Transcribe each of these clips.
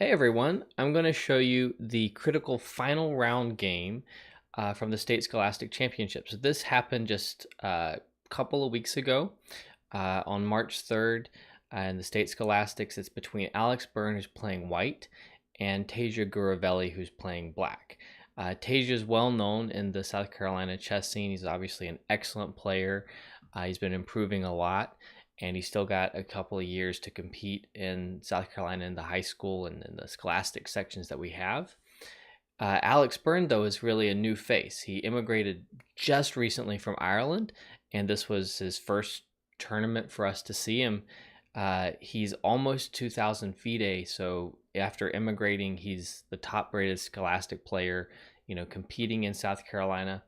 Hey everyone, I'm going to show you the critical final round game from the State Scholastic Championships. This happened just a couple of weeks ago on March 3rd in the State Scholastics. It's between Alex Byrne, who's playing white, and Teja Guruvelli, who's playing black. Teja is well known in the South Carolina chess scene. He's obviously an excellent player. He's been improving a lot, and he's still got a couple of years to compete in South Carolina in the high school and in the scholastic sections that we have. Alex Byrne, though, is really a new face. He immigrated just recently from Ireland, and this was his first tournament for us to see him. He's almost 2,000 FIDE, so after immigrating, he's the top-rated scholastic player, competing in South Carolina.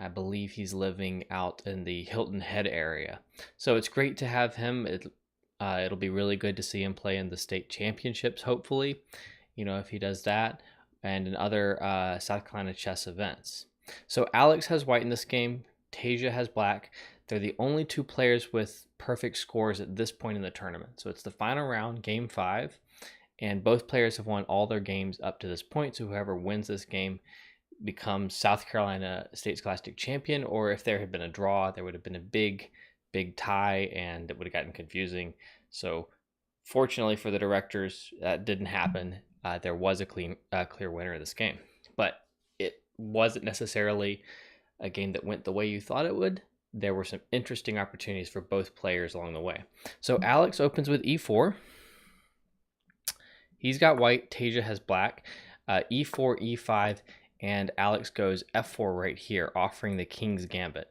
I believe he's living out in the Hilton Head area. So it's great to have him. It'll be really good to see him play in the state championships, hopefully, if he does that, and in other South Carolina chess events. So Alex has white in this game. Teja has black. They're the only two players with perfect scores at this point in the tournament. So it's the final round, game 5, and both players have won all their games up to this point. So whoever wins this game becomes South Carolina State Scholastic Champion, or if there had been a draw, there would have been a big tie, and it would have gotten confusing. So fortunately for the directors, that didn't happen. There was a clear winner of this game, but it wasn't necessarily a game that went the way you thought it would. There were some interesting opportunities for both players along the way. So Alex opens with e4. He's got white, Teja has black. E4, e5, and Alex goes f4 right here, offering the king's gambit.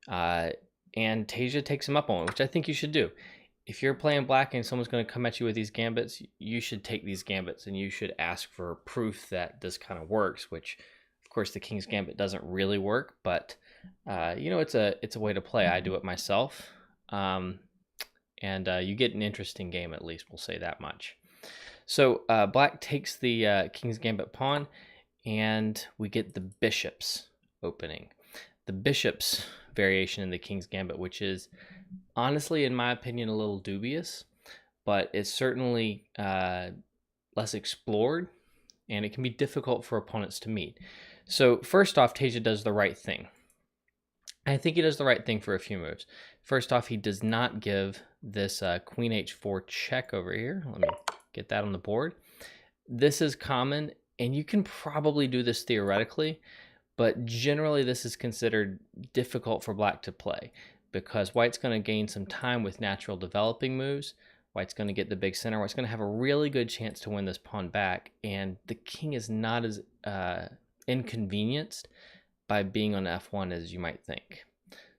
And Teja takes him up on it, which I think you should do. If you're playing black and someone's going to come at you with these gambits, you should take these gambits and you should ask for proof that this kind of works, which, of course, the king's gambit doesn't really work, but, it's a way to play. I do it myself, and you get an interesting game, at least, we'll say that much. So black takes the king's gambit pawn, and we get the bishops opening. The bishops variation in the king's gambit, which is honestly, in my opinion, a little dubious, but it's certainly less explored, and it can be difficult for opponents to meet. So first off, Teja does the right thing. I think he does the right thing for a few moves. First off, he does not give this queen h4 check over here. Let me get that on the board. This is common, and you can probably do this theoretically, but generally this is considered difficult for black to play because white's going to gain some time with natural developing moves. White's going to get the big center. White's going to have a really good chance to win this pawn back, and the king is not as inconvenienced by being on f1 as you might think.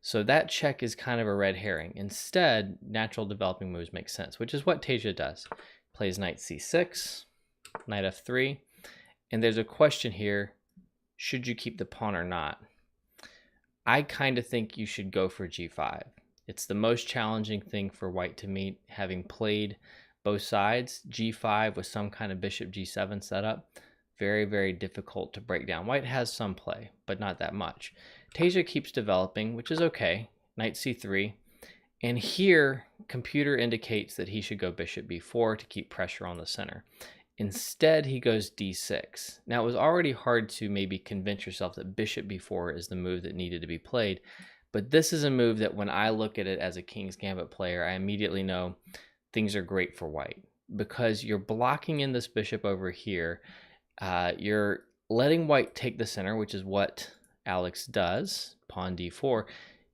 So that check is kind of a red herring. Instead, natural developing moves make sense, which is what Teja does. Plays knight c6, knight f3, and there's a question here, should you keep the pawn or not? I kind of think you should go for g5. It's the most challenging thing for white to meet, having played both sides. G5 with some kind of bishop g7 setup, very, very difficult to break down. White has some play, but not that much. Teja keeps developing, which is okay. Knight c3. And here, computer indicates that he should go bishop b4 to keep pressure on the center. Instead, he goes d6. Now, it was already hard to maybe convince yourself that bishop b4 is the move that needed to be played, but this is a move that when I look at it as a king's gambit player, I immediately know things are great for white because you're blocking in this bishop over here. You're letting white take the center, which is what Alex does, pawn d4.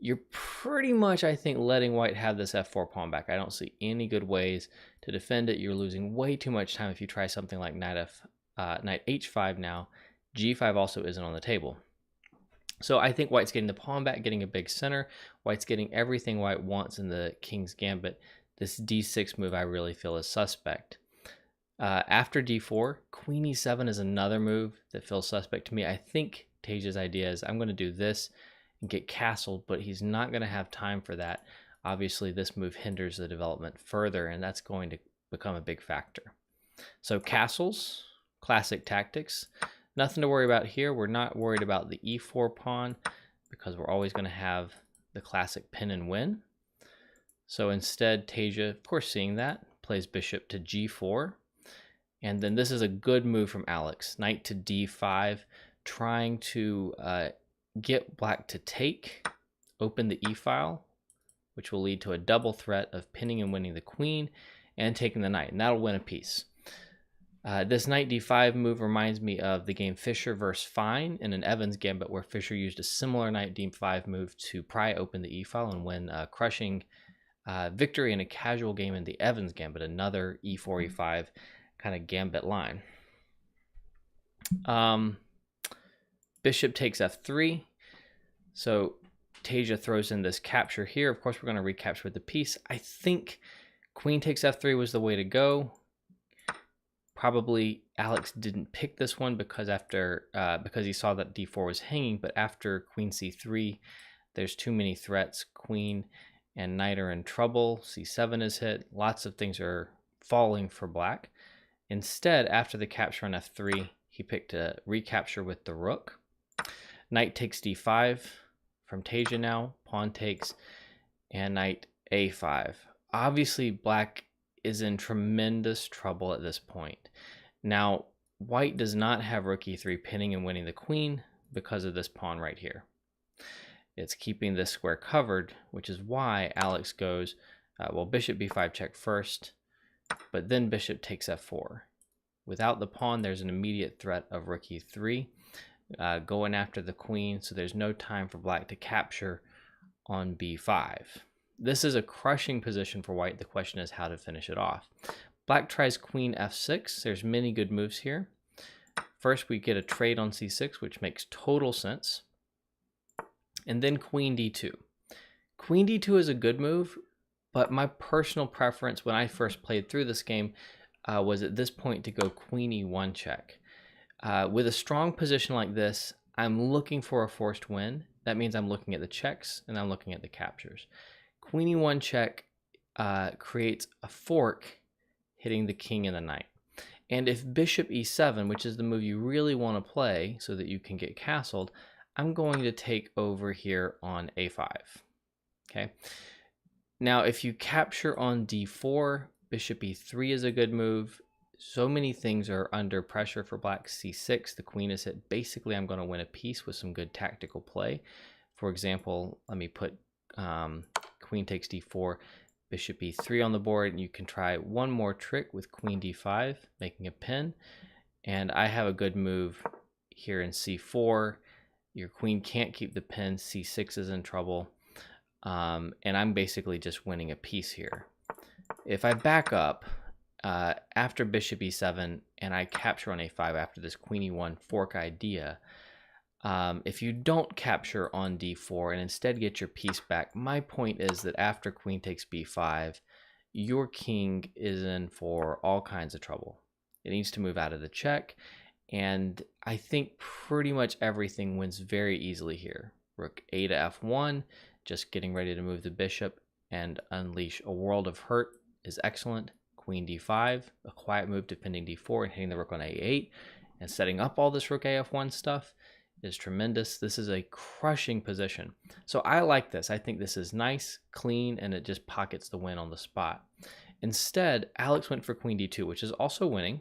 You're pretty much, I think, letting white have this f4 pawn back. I don't see any good ways to defend it. You're losing way too much time if you try something like knight h5 now. g5 also isn't on the table. So I think white's getting the pawn back, getting a big center. White's getting everything white wants in the king's gambit. This d6 move I really feel is suspect. After d4, queen e7 is another move that feels suspect to me. I think Teja's idea is I'm going to do this and get castled, but he's not going to have time for that. Obviously, this move hinders the development further, and that's going to become a big factor. So castles, classic tactics. Nothing to worry about here. We're not worried about the e4 pawn because we're always going to have the classic pin and win. So instead, Teja, of course, seeing that, plays bishop to g4. And then this is a good move from Alex. Knight to d5, trying to get black to take, open the e-file, which will lead to a double threat of pinning and winning the queen and taking the knight, and that'll win a piece. This knight d5 move reminds me of the game Fischer versus Fine in an Evans Gambit, where Fischer used a similar knight d5 move to pry open the e-file and win a crushing victory in a casual game in the Evans Gambit, another e4, e5 kind of gambit line. Bishop takes f3. So Teja throws in this capture here. Of course, we're going to recapture with the piece. I think queen takes f3 was the way to go. Probably Alex didn't pick this one because he saw that d4 was hanging, but after queen c3, there's too many threats. Queen and knight are in trouble. c7 is hit. Lots of things are falling for black. Instead, after the capture on f3, he picked a recapture with the rook. Knight takes d5 from Teja now. Pawn takes, and knight a5. Obviously, black is in tremendous trouble at this point. Now, white does not have rook e3 pinning and winning the queen because of this pawn right here. It's keeping this square covered, which is why Alex goes, well, bishop b5 check first, but then bishop takes f4. Without the pawn, there's an immediate threat of rook e3 going after the queen, so there's no time for black to capture on b5. This is a crushing position for white. The question is how to finish it off. Black tries queen f6. There's many good moves here. First, we get a trade on c6, which makes total sense. And then queen d2. Queen d2 is a good move, but my personal preference when I first played through this game was at this point to go queen e1 check. With a strong position like this, I'm looking for a forced win. That means I'm looking at the checks and I'm looking at the captures. Queen e1 check creates a fork hitting the king and the knight. And if bishop e7, which is the move you really want to play so that you can get castled, I'm going to take over here on a5. Okay. Now, if you capture on d4, bishop e3 is a good move. So many things are under pressure for black. c6, the queen is hit. Basically, I'm going to win a piece with some good tactical play. For example, let me put queen takes d4, bishop e3 on the board, and you can try one more trick with queen d5, making a pin. And I have a good move here in c4. Your queen can't keep the pin. c6 is in trouble. And I'm basically just winning a piece here. If I back up after bishop e7 and I capture on a5 after this queen e1 fork idea, if you don't capture on d4 and instead get your piece back, my point is that after queen takes b5, your king is in for all kinds of trouble. It needs to move out of the check, and I think pretty much everything wins very easily here. Rook a to f1, just getting ready to move the bishop and unleash a world of hurt is excellent. Queen d5, a quiet move defending d4 and hitting the rook on a8 and setting up all this rook af1 stuff is tremendous. This is a crushing position. So I like this. I think this is nice, clean, and it just pockets the win on the spot. Instead, Alex went for queen d2, which is also winning.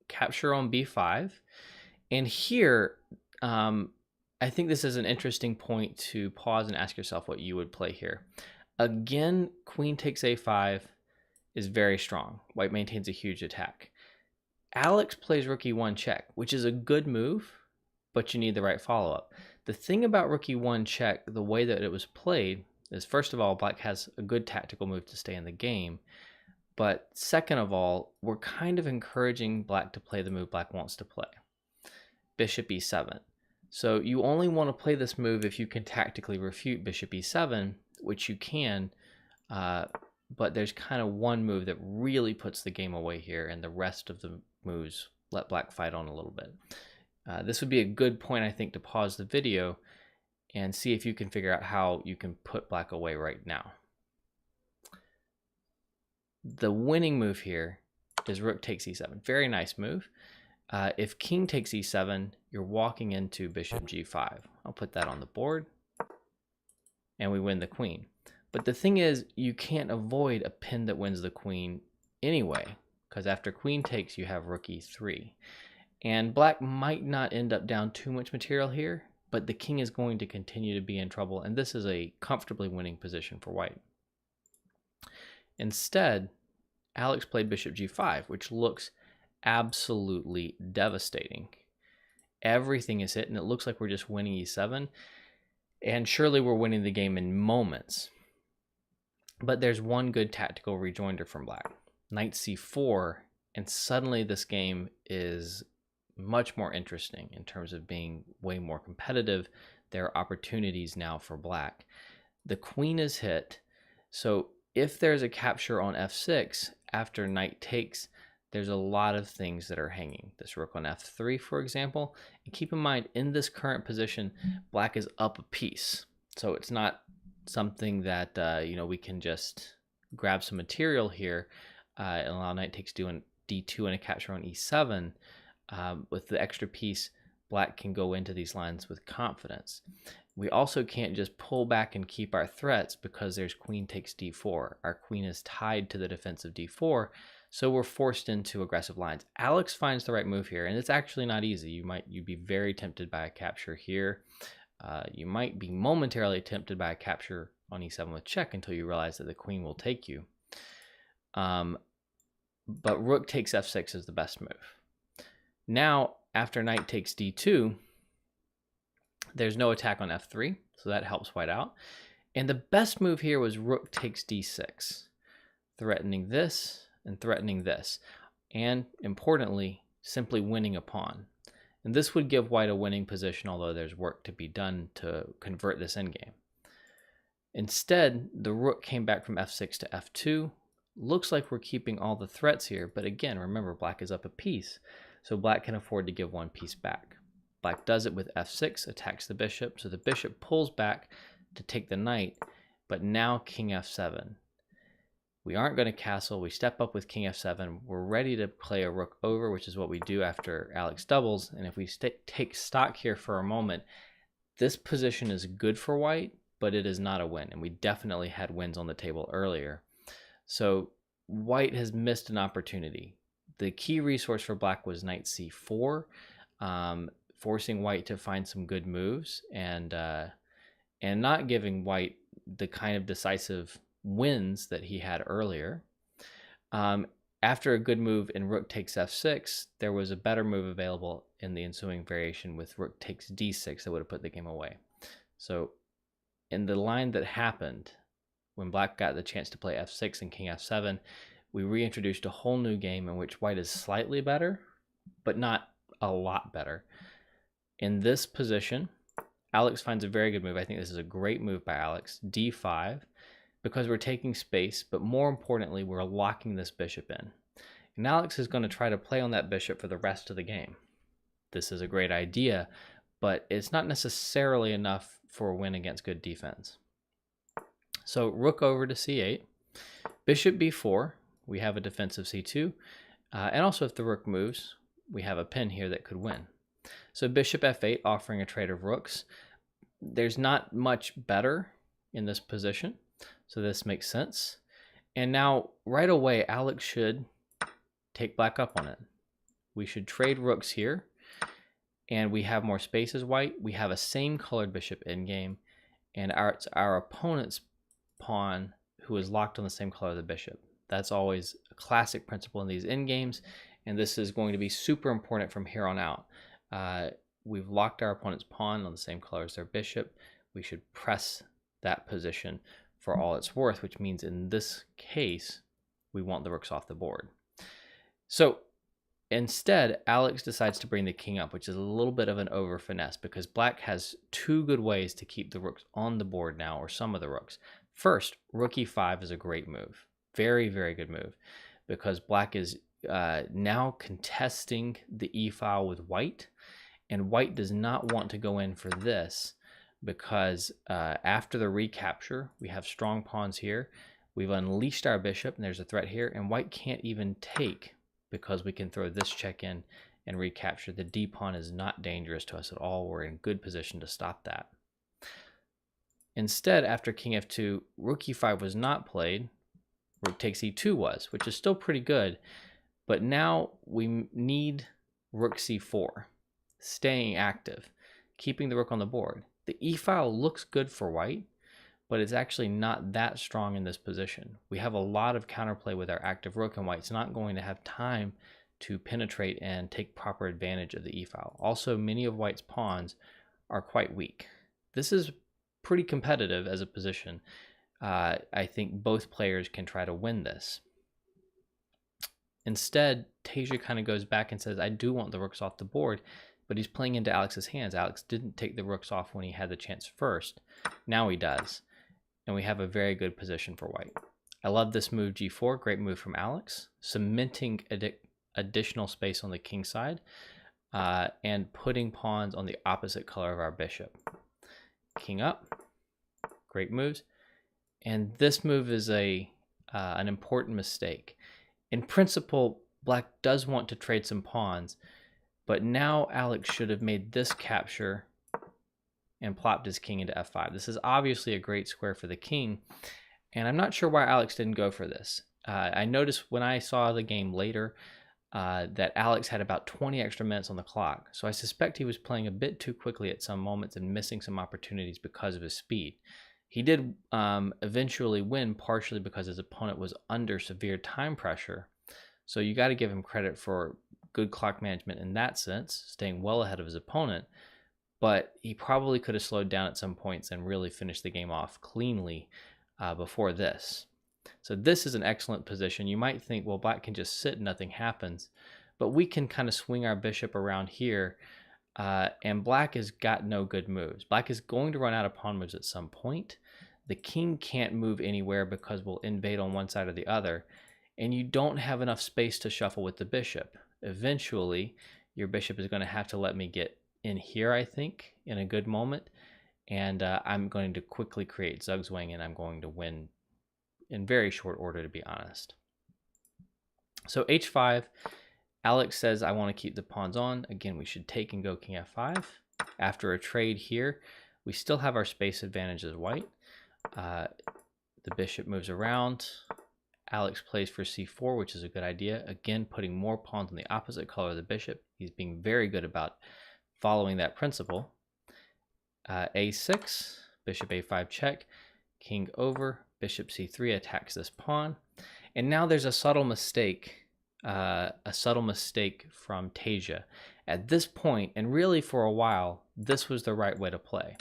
Capture on b5. And here, I think this is an interesting point to pause and ask yourself what you would play here. Again, queen takes a5 is very strong. White maintains a huge attack. Alex plays rook e1 check, which is a good move, but you need the right follow-up. The thing about rook e1 check, the way that it was played, is first of all, black has a good tactical move to stay in the game. But second of all, we're kind of encouraging black to play the move black wants to play. Bishop e7. So you only want to play this move if you can tactically refute bishop e7, which you can, but there's kind of one move that really puts the game away here, and the rest of the moves let black fight on a little bit. This would be a good point, I think, to pause the video and see if you can figure out how you can put black away right now. The winning move here is rook takes e7. Very nice move. If king takes e7, you're walking into bishop g5. I'll put that on the board, and we win the queen. But the thing is, you can't avoid a pin that wins the queen anyway, because after queen takes, you have rook e3. And black might not end up down too much material here, but the king is going to continue to be in trouble, and this is a comfortably winning position for white. Instead, Alex played bishop g5, which looks absolutely devastating. Everything is hit, and it looks like we're just winning e7, and surely we're winning the game in moments. But there's one good tactical rejoinder from black. Knight c4, and suddenly this game is much more interesting in terms of being way more competitive. There are opportunities now for black. The queen is hit, so if there's a capture on f6 after knight takes, there's a lot of things that are hanging. This rook on f3, for example. And keep in mind, in this current position, black is up a piece. So it's not something that we can just grab some material here and allow knight takes d2 and a capture on e7. With the extra piece, black can go into these lines with confidence. We also can't just pull back and keep our threats because there's queen takes d4. Our queen is tied to the defense of d4, so we're forced into aggressive lines. Alex finds the right move here, and it's actually not easy. You'd be very tempted by a capture here. You might be momentarily tempted by a capture on e7 with check until you realize that the queen will take you. But rook takes f6 is the best move. Now, after knight takes d2, there's no attack on f3, so that helps white out. And the best move here was rook takes d6, threatening this and threatening this, and importantly, simply winning a pawn. And this would give white a winning position, although there's work to be done to convert this endgame. Instead, the rook came back from f6 to f2. Looks like we're keeping all the threats here, but again, remember, black is up a piece. So black can afford to give one piece back. Black does it with f6, attacks the bishop, so the bishop pulls back to take the knight, but now king f7. We aren't going to castle, we step up with king f7, we're ready to play a rook over, which is what we do after Alex doubles, and if we take stock here for a moment, this position is good for white, but it is not a win, and we definitely had wins on the table earlier. So white has missed an opportunity. The key resource for black was knight c4, forcing white to find some good moves and not giving white the kind of decisive wins that he had earlier. After a good move in rook takes f6, there was a better move available in the ensuing variation with rook takes d6 that would have put the game away. So in the line that happened, when black got the chance to play f6 and king f7, we reintroduced a whole new game in which white is slightly better, but not a lot better. In this position, Alex finds a very good move. I think this is a great move by Alex, d5, because we're taking space, but more importantly, we're locking this bishop in. And Alex is going to try to play on that bishop for the rest of the game. This is a great idea, but it's not necessarily enough for a win against good defense. So rook over to c8, bishop b4, we have a defensive c2, and also if the rook moves, we have a pin here that could win. So bishop f8 offering a trade of rooks. There's not much better in this position, so this makes sense. And now right away, Alex should take black up on it. We should trade rooks here, and we have more space as white. We have a same colored bishop in game, and our opponent's pawn who is locked on the same color of the bishop. That's always a classic principle in these endgames, and this is going to be super important from here on out. We've locked our opponent's pawn on the same color as their bishop. We should press that position for all it's worth, which means in this case, we want the rooks off the board. So instead, Alex decides to bring the king up, which is a little bit of an over finesse because black has two good ways to keep the rooks on the board now, or some of the rooks. First, rook e5 is a great move. Very, very good move because black is now contesting the e file with white, and white does not want to go in for this because after the recapture, we have strong pawns here. We've unleashed our bishop, and there's a threat here, and white can't even take because we can throw this check in and recapture. The d pawn is not dangerous to us at all. We're in good position to stop that. Instead, after king f2, rook e5 was not played. Rook takes e2 was, which is still pretty good, But now we need rook c4, staying active, keeping the rook on the board. The e file looks good for white, but it's actually not that strong in this position. We have a lot of counterplay with our active rook, and white's not going to have time to penetrate and take proper advantage of the e file. Also, many of white's pawns are quite weak. This is pretty competitive as a position. I think both players can try to win this. Instead, Teja kind of goes back and says, I do want the rooks off the board, but he's playing into Alex's hands. Alex didn't take the rooks off when he had the chance first. Now he does. And we have a very good position for white. I love this move g4, great move from Alex, cementing additional space on the king side, and putting pawns on the opposite color of our bishop. King up, great moves. And this move is an important mistake. In principle, black does want to trade some pawns, but now Alex should have made this capture and plopped his king into f5. This is obviously a great square for the king, and I'm not sure why Alex didn't go for this. I noticed when I saw the game later that Alex had about 20 extra minutes on the clock, so I suspect he was playing a bit too quickly at some moments and missing some opportunities because of his speed. He did eventually win, partially because his opponent was under severe time pressure, so you got to give him credit for good clock management in that sense, staying well ahead of his opponent. But he probably could have slowed down at some points and really finished the game off cleanly before this. So this is an excellent position. You might think, well, black can just sit and nothing happens. But we can kind of swing our bishop around here, and black has got no good moves. Black is going to run out of pawn moves at some point. The king can't move anywhere because we'll invade on one side or the other. And you don't have enough space to shuffle with the bishop. Eventually, your bishop is going to have to let me get in here, I think, in a good moment, and I'm going to quickly create Zugzwang, and I'm going to win in very short order, to be honest. So h5, Alex says I want to keep the pawns on. Again, we should take and go king f5. After a trade here, we still have our space advantage as white. The bishop moves around. Alex plays for c4, which is a good idea. Again, putting more pawns on the opposite color of the bishop. He's being very good about following that principle. a6, bishop a5 check, king over, bishop c3 attacks this pawn. And now there's a subtle mistake from Teja. At this point, and really for a while, this was the right way to play.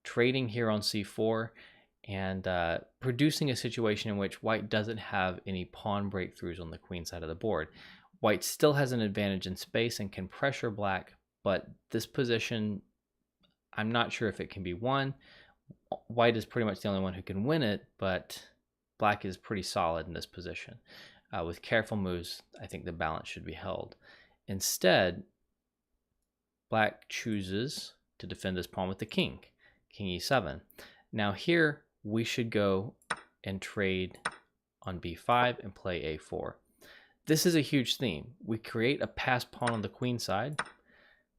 Trading here on c4 and producing a situation in which white doesn't have any pawn breakthroughs on the queen side of the board. White still has an advantage in space and can pressure black, but this position, I'm not sure if it can be won. White is pretty much the only one who can win it, but black is pretty solid in this position. With careful moves, I think the balance should be held. Instead, black chooses to defend this pawn with the king, king e7. Now here, we should go and trade on b5 and play a4. This is a huge theme. We create a passed pawn on the queen side,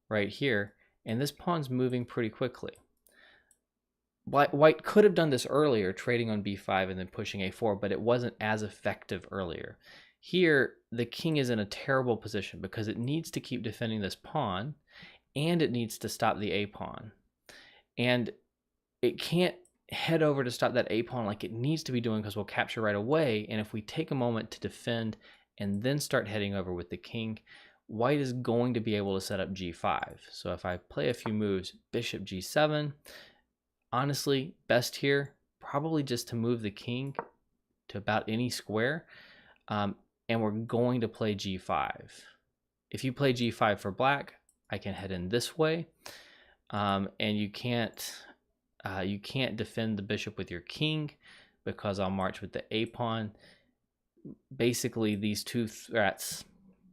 right here, and this pawn's moving pretty quickly. White could have done this earlier, trading on b5 and then pushing a4, but it wasn't as effective earlier. Here, the king is in a terrible position because it needs to keep defending this pawn, and it needs to stop the a pawn. And it can't head over to stop that a pawn like it needs to be doing because we'll capture right away, and if we take a moment to defend and then start heading over with the king, white is going to be able to set up g5. So if I play a few moves, bishop g7, honestly, best here, probably just to move the king to about any square, and we're going to play g5. If you play g5 for black, I can head in this way, and you can't defend the bishop with your king because I'll march with the a pawn. Basically, these two threats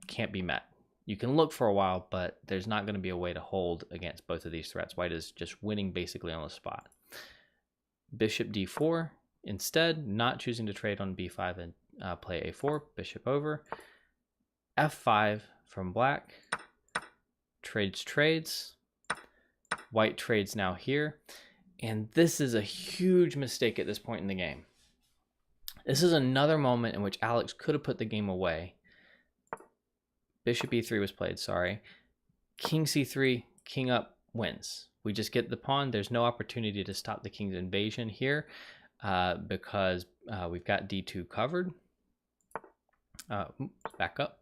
can't be met. You can look for a while, but there's not going to be a way to hold against both of these threats. White is just winning basically on the spot. Bishop d4 instead, not choosing to trade on b5 and play a4, bishop over. f5 from black, trades. White trades now here, and this is a huge mistake at this point in the game. This is another moment in which Alex could have put the game away, bishop e3 was played, sorry. King c3, king up wins. We just get the pawn. There's no opportunity to stop the king's invasion here because we've got d2 covered. Back up.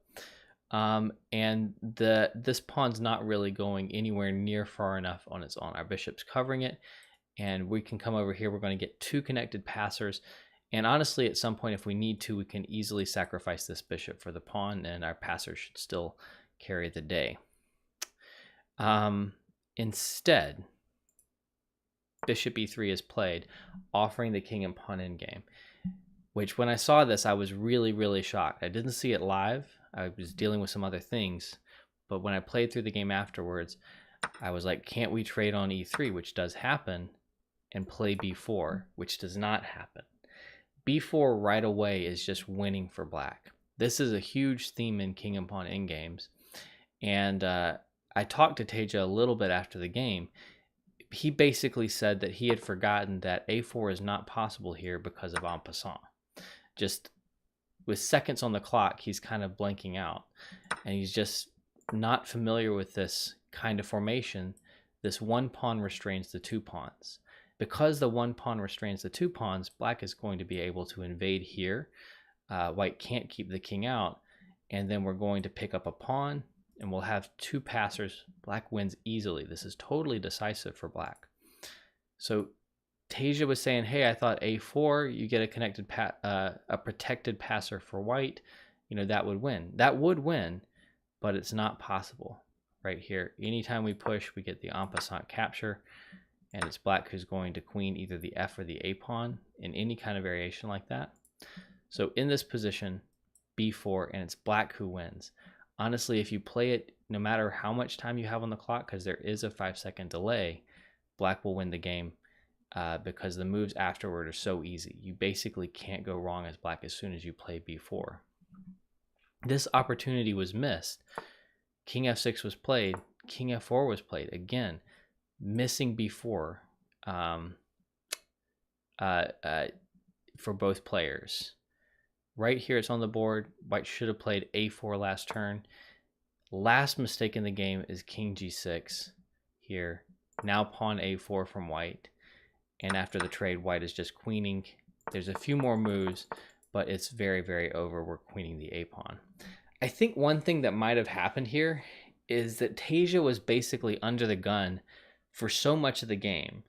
And this pawn's not really going anywhere near far enough on its own. Our bishop's covering it, and we can come over here. We're going to get two connected passers. And honestly, at some point, if we need to, we can easily sacrifice this bishop for the pawn, and our passer should still carry the day. Instead, bishop e3 is played, offering the king and pawn endgame, which when I saw this, I was really, really shocked. I didn't see it live. I was dealing with some other things, but when I played through the game afterwards, I was like, can't we trade on e3, which does happen, and play b4, which does not happen. b4 right away is just winning for black. This is a huge theme in king and pawn endgames, and I talked to Teja a little bit after the game. He basically said that he had forgotten that a4 is not possible here because of en passant. Just with seconds on the clock, he's kind of blanking out, and he's just not familiar with this kind of formation. This one pawn restrains the two pawns. Because the one pawn restrains the two pawns, black is going to be able to invade here. White can't keep the king out, and then we're going to pick up a pawn, and we'll have two passers. Black wins easily. This is totally decisive for black. So Teja was saying, hey, I thought a4, you get a connected a protected passer for white, you know, that would win. That would win, but it's not possible right here. Anytime we push, we get the en passant capture, and it's black who's going to queen either the f or the a pawn in any kind of variation like that. So in this position, b4, and it's black who wins. Honestly, if you play it, no matter how much time you have on the clock, because there is a 5-second delay, black will win the game. Because the moves afterward are so easy. You basically can't go wrong as black as soon as you play b4. This opportunity was missed. King f6 was played. King f4 was played. Again, missing b4 for both players. Right here, it's on the board. White should have played a4 last turn. Last mistake in the game is king g6 here. Now pawn a4 from white. And after the trade, white is just queening. There's a few more moves, but it's very, very over. We're queening the a pawn. I think one thing that might have happened here is that Teja was basically under the gun for so much of the game.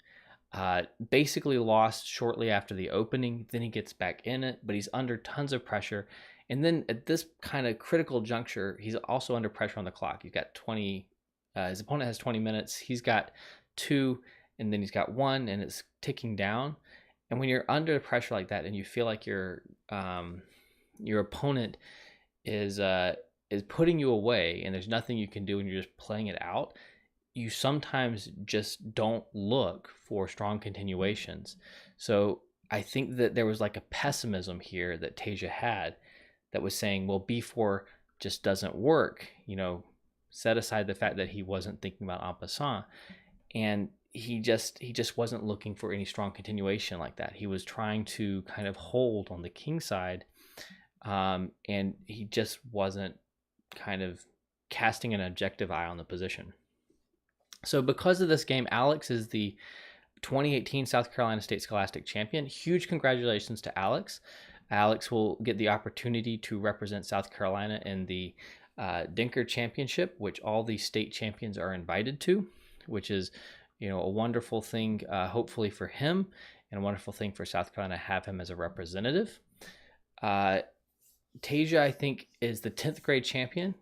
Basically lost shortly after the opening. Then he gets back in it, but he's under tons of pressure. And then at this kind of critical juncture, he's also under pressure on the clock. He's got 20, his opponent has 20 minutes. He's got 2, and then he's got 1, and it's ticking down. And when you're under pressure like that, and you feel like your opponent is putting you away, and there's nothing you can do, and you're just playing it out, you sometimes just don't look for strong continuations. So I think that there was like a pessimism here that Teja had that was saying, well, b4 just doesn't work. You know, set aside the fact that he wasn't thinking about en passant, and he just wasn't looking for any strong continuation like that. He was trying to kind of hold on the king side, and he just wasn't kind of casting an objective eye on the position. So because of this game, Alex is the 2018 South Carolina State Scholastic champion. Huge congratulations to Alex. Alex will get the opportunity to represent South Carolina in the Denker Championship, which all the state champions are invited to, which is, you know, a wonderful thing, hopefully for him, and a wonderful thing for South Carolina to have him as a representative. Teja, I think, is the 10th grade champion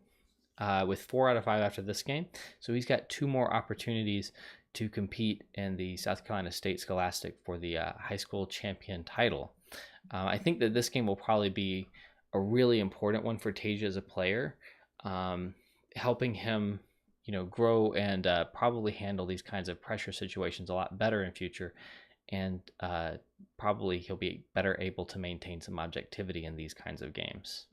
with 4 out of 5 after this game. So he's got 2 more opportunities to compete in the South Carolina State Scholastic for the high school champion title. I think that this game will probably be a really important one for Teja as a player, helping him, you know, grow and probably handle these kinds of pressure situations a lot better in future, and probably he'll be better able to maintain some objectivity in these kinds of games.